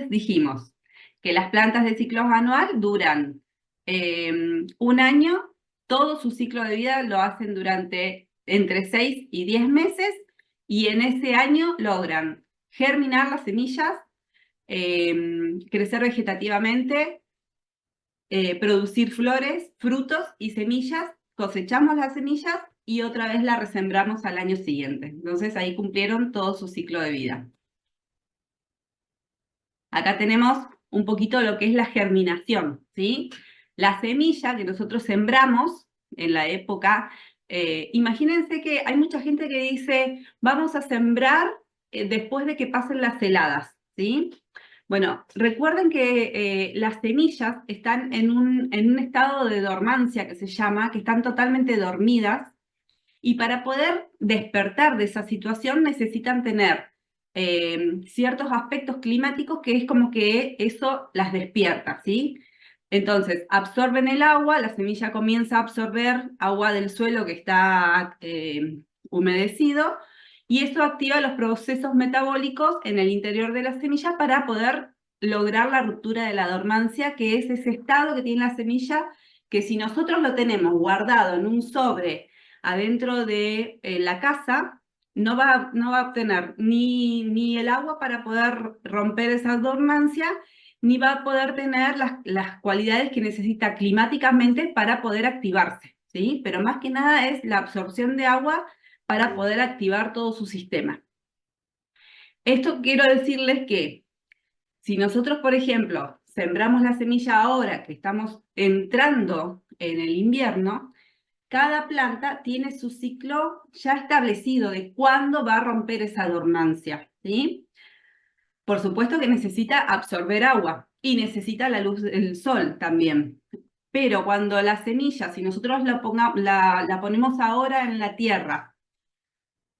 dijimos que las plantas de ciclo anual duran un año, todo su ciclo de vida lo hacen durante entre 6 y 10 meses y en ese año logran germinar las semillas, crecer vegetativamente, producir flores, frutos y semillas, cosechamos las semillas y otra vez las resembramos al año siguiente. Entonces ahí cumplieron todo su ciclo de vida. Acá tenemos un poquito lo que es la germinación, ¿sí? La semilla que nosotros sembramos en la época, imagínense que hay mucha gente que dice, vamos a sembrar después de que pasen las heladas, ¿sí? Bueno, recuerden que las semillas están en un estado de dormancia que se llama, que están totalmente dormidas, y para poder despertar de esa situación necesitan tener ciertos aspectos climáticos que es como que eso las despierta, ¿sí? Entonces, absorben el agua, la semilla comienza a absorber agua del suelo que está humedecido, y esto activa los procesos metabólicos en el interior de la semilla para poder lograr la ruptura de la dormancia, que es ese estado que tiene la semilla, que si nosotros lo tenemos guardado en un sobre adentro de la casa, no va a obtener ni el agua para poder romper esa dormancia, ni va a poder tener las cualidades que necesita climáticamente para poder activarse, ¿sí? Pero más que nada es la absorción de agua para poder activar todo su sistema. Esto quiero decirles que si nosotros, por ejemplo, sembramos la semilla ahora que estamos entrando en el invierno, cada planta tiene su ciclo ya establecido de cuándo va a romper esa dormancia, ¿sí? Por supuesto que necesita absorber agua y necesita la luz del sol también. Pero cuando la semilla, si nosotros la ponemos ahora en la tierra,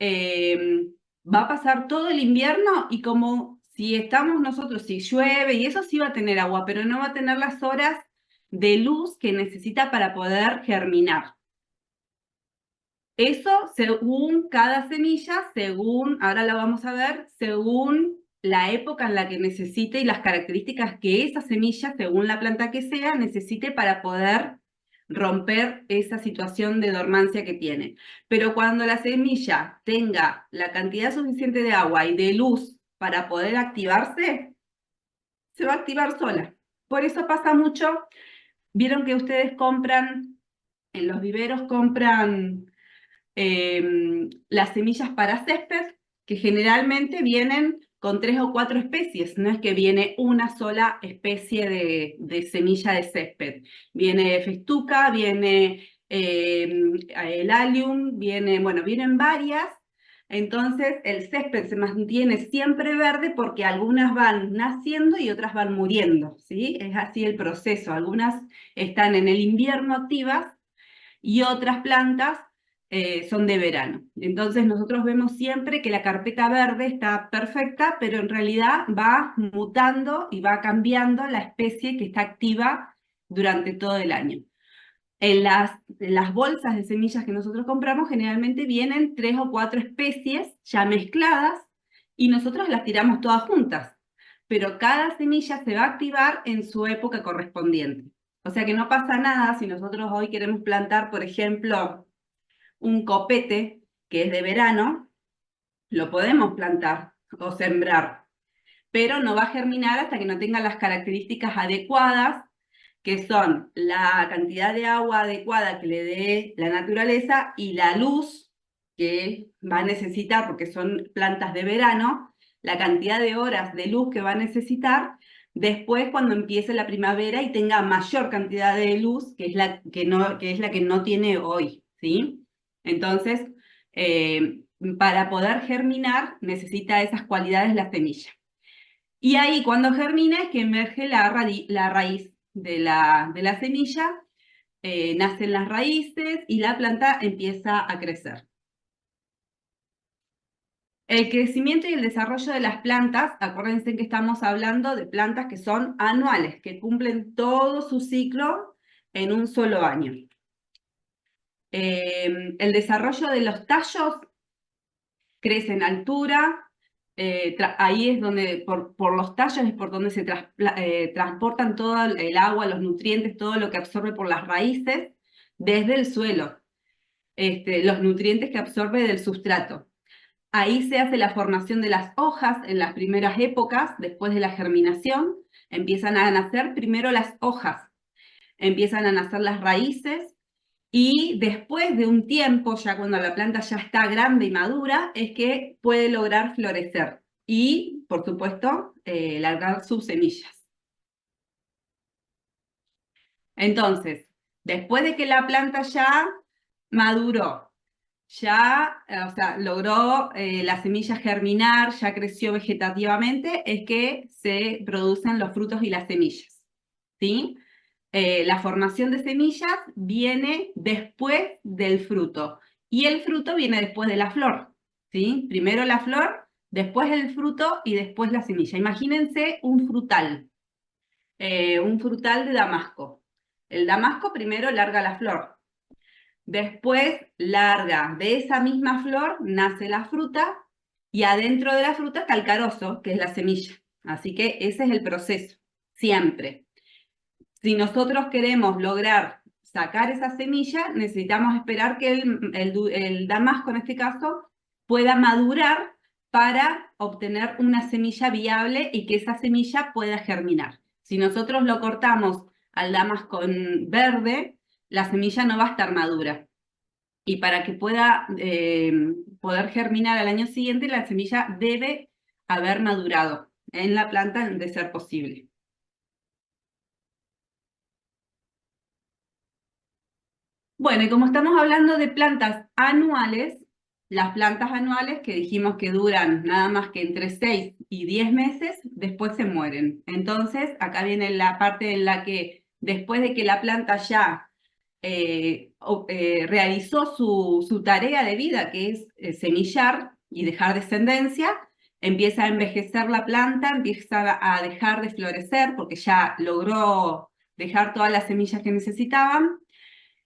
va a pasar todo el invierno y como si estamos nosotros, si llueve y eso sí va a tener agua, pero no va a tener las horas de luz que necesita para poder germinar. Eso según cada semilla, según, ahora la vamos a ver, según la época en la que necesite y las características que esa semilla, según la planta que sea, necesite para poder romper esa situación de dormancia que tiene. Pero cuando la semilla tenga la cantidad suficiente de agua y de luz para poder activarse, se va a activar sola. Por eso pasa mucho, vieron que ustedes compran, en los viveros compran las semillas para césped, que generalmente vienen con 3 o 4 especies, no es que viene una sola especie de semilla de césped. Viene festuca, viene el allium, vienen varias. Entonces el césped se mantiene siempre verde porque algunas van naciendo y otras van muriendo, ¿sí? Es así el proceso. Algunas están en el invierno activas y otras plantas son de verano. Entonces nosotros vemos siempre que la carpeta verde está perfecta, pero en realidad va mutando y va cambiando la especie que está activa durante todo el año. En las bolsas de semillas que nosotros compramos generalmente vienen 3 o 4 especies ya mezcladas y nosotros las tiramos todas juntas, pero cada semilla se va a activar en su época correspondiente. O sea que no pasa nada si nosotros hoy queremos plantar, por ejemplo, un copete que es de verano, lo podemos plantar o sembrar, pero no va a germinar hasta que no tenga las características adecuadas, que son la cantidad de agua adecuada que le dé la naturaleza y la luz que va a necesitar, porque son plantas de verano, la cantidad de horas de luz que va a necesitar después cuando empiece la primavera y tenga mayor cantidad de luz, que es la que no tiene hoy, ¿sí? Entonces, para poder germinar necesita esas cualidades la semilla. Y ahí cuando germina es que emerge la raíz de la semilla, nacen las raíces y la planta empieza a crecer. El crecimiento y el desarrollo de las plantas, acuérdense que estamos hablando de plantas que son anuales, que cumplen todo su ciclo en un solo año. El desarrollo de los tallos crece en altura, ahí es donde, por los tallos es por donde se transportan todo el agua, los nutrientes, todo lo que absorbe por las raíces desde el suelo, los nutrientes que absorbe del sustrato. Ahí se hace la formación de las hojas en las primeras épocas, después de la germinación, empiezan a nacer primero las hojas, empiezan a nacer las raíces y después de un tiempo, ya cuando la planta ya está grande y madura, es que puede lograr florecer y, por supuesto, largar sus semillas. Entonces, después de que la planta ya maduró, ya, o sea, logró la semilla germinar, ya creció vegetativamente, es que se producen los frutos y las semillas, ¿sí? La formación de semillas viene después del fruto y el fruto viene después de la flor, ¿sí? Primero la flor, después el fruto y después la semilla. Imagínense un frutal de damasco. El damasco primero larga la flor, después larga de esa misma flor, nace la fruta y adentro de la fruta está el carozo, que es la semilla. Así que ese es el proceso, siempre. Si nosotros queremos lograr sacar esa semilla, necesitamos esperar que el damasco, en este caso, pueda madurar para obtener una semilla viable y que esa semilla pueda germinar. Si nosotros lo cortamos al damasco en verde, la semilla no va a estar madura. Y para que pueda poder germinar al año siguiente, la semilla debe haber madurado en la planta de ser posible. Bueno, y como estamos hablando de plantas anuales, las plantas anuales que dijimos que duran nada más que entre 6 y 10 meses, después se mueren. Entonces, acá viene la parte en la que después de que la planta ya realizó su tarea de vida, que es semillar y dejar descendencia, empieza a envejecer la planta, empieza a dejar de florecer porque ya logró dejar todas las semillas que necesitaban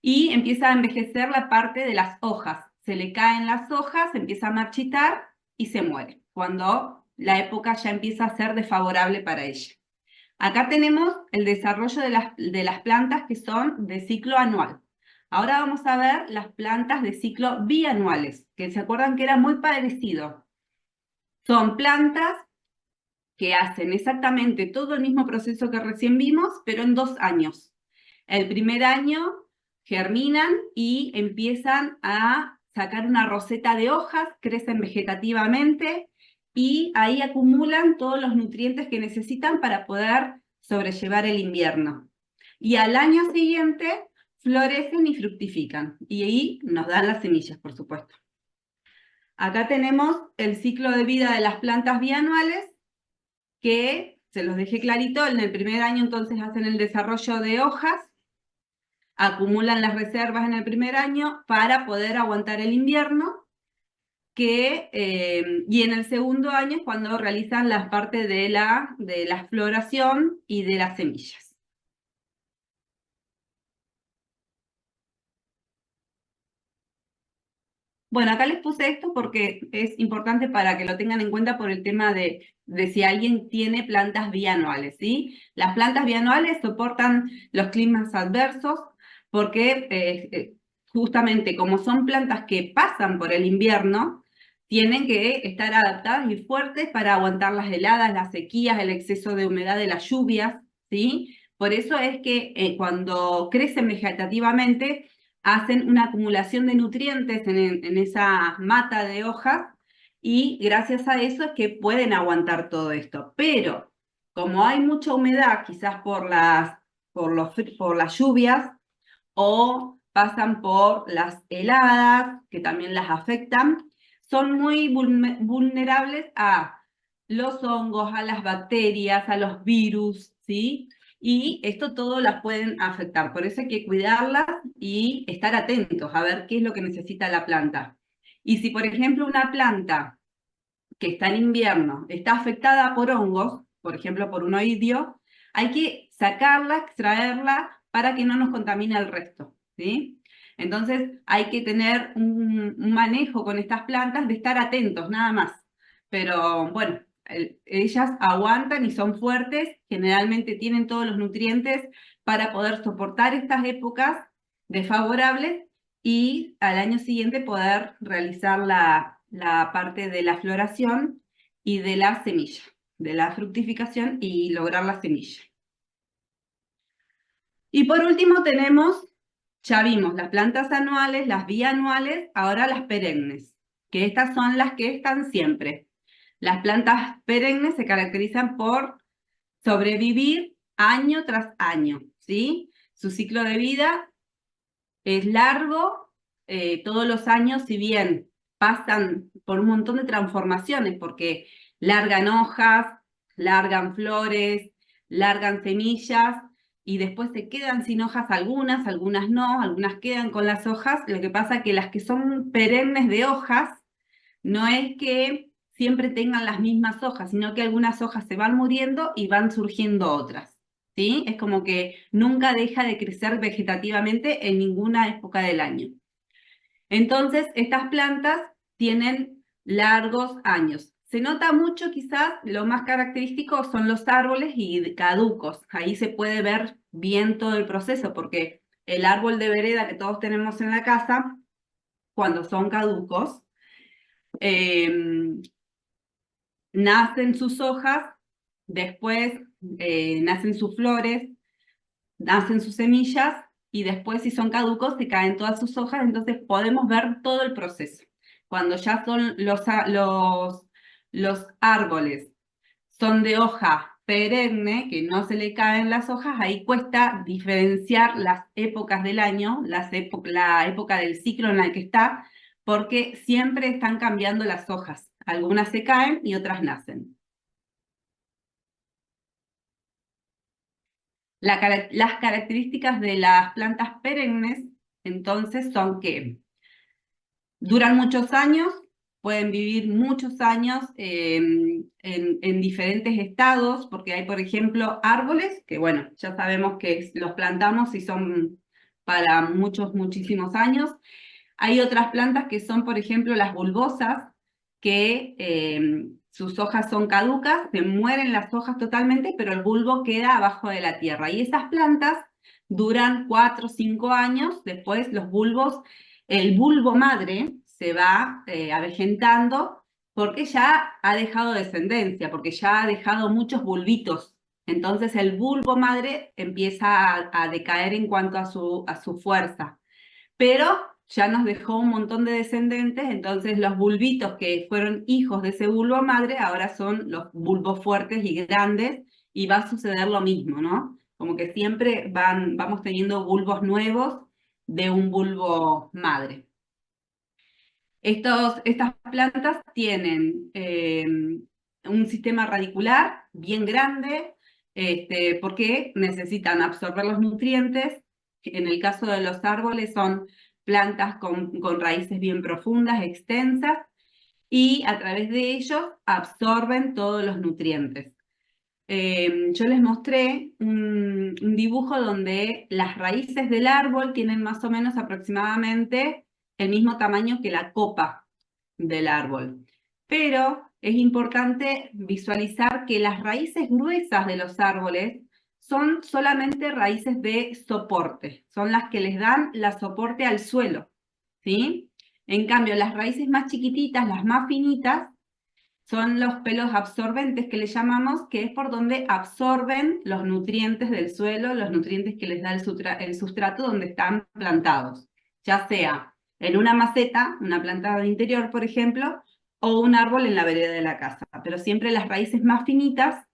y empieza a envejecer la parte de las hojas. Se le caen las hojas, empieza a marchitar y se muere, cuando la época ya empieza a ser desfavorable para ella. Acá tenemos el desarrollo de las plantas que son de ciclo anual. Ahora vamos a ver las plantas de ciclo bianuales, que se acuerdan que era muy parecido. Son plantas que hacen exactamente todo el mismo proceso que recién vimos, pero en 2 años. El primer año germinan y empiezan a sacar una roseta de hojas, crecen vegetativamente y ahí acumulan todos los nutrientes que necesitan para poder sobrellevar el invierno. Y al año siguiente florecen y fructifican y ahí nos dan las semillas, por supuesto. Acá tenemos el ciclo de vida de las plantas bianuales, que se los dejé clarito. En el primer año entonces hacen el desarrollo de hojas, acumulan las reservas en el primer año para poder aguantar el invierno, y en el segundo año es cuando realizan la parte de la floración y de las semillas. Bueno, acá les puse esto porque es importante para que lo tengan en cuenta por el tema de si alguien tiene plantas bianuales, ¿sí? Las plantas bianuales soportan los climas adversos porque justamente como son plantas que pasan por el invierno, tienen que estar adaptadas y fuertes para aguantar las heladas, las sequías, el exceso de humedad de las lluvias, ¿sí? Por eso es que cuando crecen vegetativamente, hacen una acumulación de nutrientes en esa mata de hojas y gracias a eso es que pueden aguantar todo esto. Pero como hay mucha humedad, quizás por las lluvias o pasan por las heladas, que también las afectan, son muy vulnerables a los hongos, a las bacterias, a los virus, ¿sí? Y esto todo las pueden afectar, por eso hay que cuidarlas y estar atentos a ver qué es lo que necesita la planta. Y si, por ejemplo, una planta que está en invierno está afectada por hongos, por ejemplo, por un oidio, hay que sacarla, extraerla para que no nos contamine el resto, ¿sí? Entonces hay que tener un manejo con estas plantas de estar atentos, nada más, pero bueno, ellas aguantan y son fuertes, generalmente tienen todos los nutrientes para poder soportar estas épocas desfavorables y al año siguiente poder realizar la parte de la floración y de la semilla, de la fructificación y lograr la semilla. Y por último tenemos, ya vimos las plantas anuales, las bianuales, ahora las perennes, que estas son las que están siempre. Las plantas perennes se caracterizan por sobrevivir año tras año, ¿sí? Su ciclo de vida es largo, todos los años, si bien pasan por un montón de transformaciones, porque largan hojas, largan flores, largan semillas, y después se quedan sin hojas algunas, algunas no, algunas quedan con las hojas. Lo que pasa es que las que son perennes de hojas, no es que siempre tengan las mismas hojas, sino que algunas hojas se van muriendo y van surgiendo otras, ¿sí? Es como que nunca deja de crecer vegetativamente en ninguna época del año. Entonces, estas plantas tienen largos años. Se nota mucho, quizás, lo más característico son los árboles y caducos. Ahí se puede ver bien todo el proceso, porque el árbol de vereda que todos tenemos en la casa, cuando son caducos, eh, nacen sus hojas, después nacen sus flores, nacen sus semillas y después si son caducos se caen todas sus hojas, entonces podemos ver todo el proceso. Cuando ya son los árboles son de hoja perenne, que no se le caen las hojas, ahí cuesta diferenciar las épocas del año, la época del ciclo en el que está, porque siempre están cambiando las hojas. Algunas se caen y otras nacen. Las características de las plantas perennes, entonces, son que duran muchos años, pueden vivir muchos años en diferentes estados, porque hay, por ejemplo, árboles, que bueno, ya sabemos que los plantamos y son para muchísimos años. Hay otras plantas que son, por ejemplo, las bulbosas, que sus hojas son caducas, se mueren las hojas totalmente, pero el bulbo queda abajo de la tierra. Y esas plantas duran 4 o 5 años, después el bulbo madre se va avejentando porque ya ha dejado descendencia, porque ya ha dejado muchos bulbitos. Entonces el bulbo madre empieza a decaer en cuanto a su fuerza. Pero ya nos dejó un montón de descendentes, entonces los bulbitos que fueron hijos de ese bulbo madre ahora son los bulbos fuertes y grandes y va a suceder lo mismo, ¿no? Como que siempre vamos teniendo bulbos nuevos de un bulbo madre. Estas plantas tienen un sistema radicular bien grande, porque necesitan absorber los nutrientes. En el caso de los árboles son plantas con raíces bien profundas, extensas, y a través de ellos absorben todos los nutrientes. Yo les mostré un dibujo donde las raíces del árbol tienen más o menos aproximadamente el mismo tamaño que la copa del árbol. Pero es importante visualizar que las raíces gruesas de los árboles son solamente raíces de soporte, son las que les dan la soporte al suelo, ¿sí? En cambio, las raíces más chiquititas, las más finitas, son los pelos absorbentes que le llamamos, que es por donde absorben los nutrientes del suelo, los nutrientes que les da el sustrato donde están plantados, ya sea en una maceta, una planta de interior, por ejemplo, o un árbol en la vereda de la casa. Pero siempre las raíces más finitas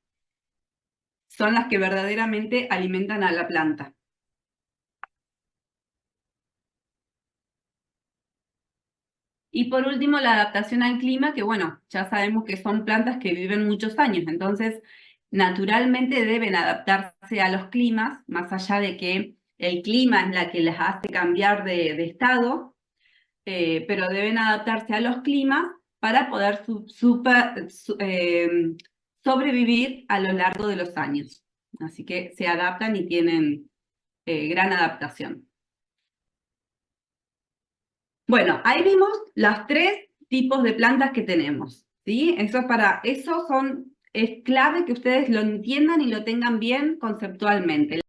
son las que verdaderamente alimentan a la planta. Y por último, la adaptación al clima, que bueno, ya sabemos que son plantas que viven muchos años, entonces naturalmente deben adaptarse a los climas, más allá de que el clima es la que les hace cambiar de estado, pero deben adaptarse a los climas para poder sobrevivir a lo largo de los años. Así que se adaptan y tienen gran adaptación. Bueno, ahí vimos los 3 tipos de plantas que tenemos, ¿sí? Es clave que ustedes lo entiendan y lo tengan bien conceptualmente.